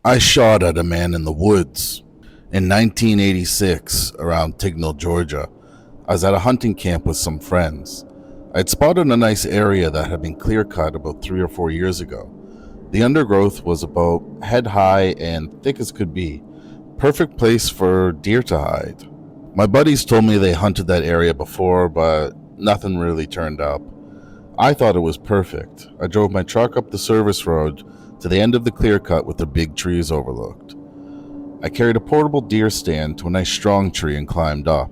I shot at a man in the woods. In 1986, around Tignall, Georgia, I was at a hunting camp with some friends. I'd spotted a nice area that had been clear cut about 3 or 4 years ago. The undergrowth was about head high and thick as could be. Perfect place for deer to hide. My buddies told me they hunted that area before, but nothing really turned up. I thought it was perfect. I drove my truck up the service road to the end of the clear cut with the big trees overlooked. I carried a portable deer stand to a nice strong tree and climbed up.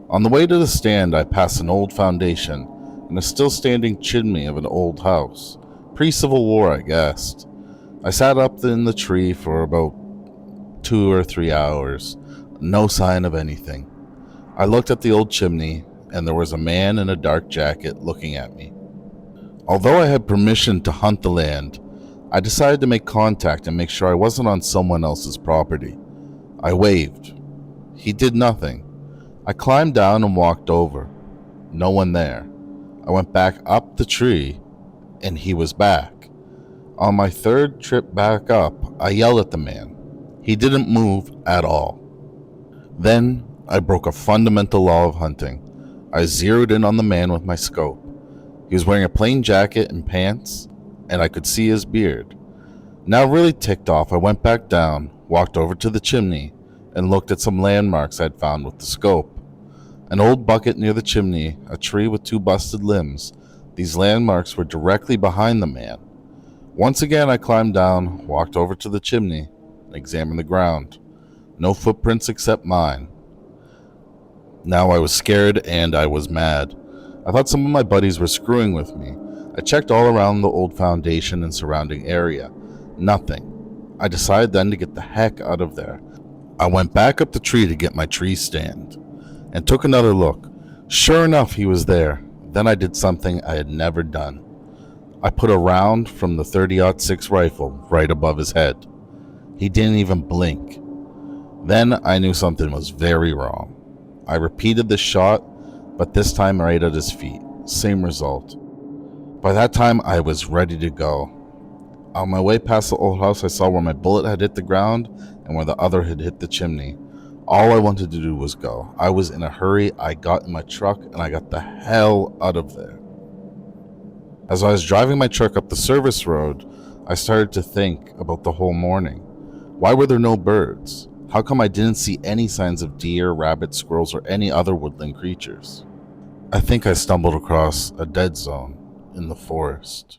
On the way to the stand, I passed an old foundation and a still standing chimney of an old house. Pre-Civil War, I guessed. I sat up in the tree for about 2 or 3 hours. No sign of anything. I looked at the old chimney, and there was a man in a dark jacket looking at me. Although I had permission to hunt the land, I decided to make contact and make sure I wasn't on someone else's property. I waved. He did nothing. I climbed down and walked over. No one there. I went back up the tree, and he was back. On my third trip back up, I yelled at the man. He didn't move at all. Then I broke a fundamental law of hunting. I zeroed in on the man with my scope. He was wearing a plain jacket and pants, and I could see his beard. Now really ticked off, I went back down, walked over to the chimney, and looked at some landmarks I'd found with the scope. An old bucket near the chimney, a tree with 2 busted limbs. These landmarks were directly behind the man. Once again I climbed down, walked over to the chimney, and examined the ground. No footprints except mine. Now I was scared and I was mad. I thought some of my buddies were screwing with me. I checked all around the old foundation and surrounding area. Nothing. I decided then to get the heck out of there. I went back up the tree to get my tree stand and took another look. Sure enough, he was there. Then I did something I had never done. I put a round from the 30-06 rifle right above his head. He didn't even blink. Then I knew something was very wrong. I repeated the shot, but this time right at his feet. Same result. By that time, I was ready to go. On my way past the old house, I saw where my bullet had hit the ground and where the other had hit the chimney. All I wanted to do was go. I was in a hurry. I got in my truck and I got the hell out of there. As I was driving my truck up the service road, I started to think about the whole morning. Why were there no birds? How come I didn't see any signs of deer, rabbits, squirrels, or any other woodland creatures? I think I stumbled across a dead zone in the forest.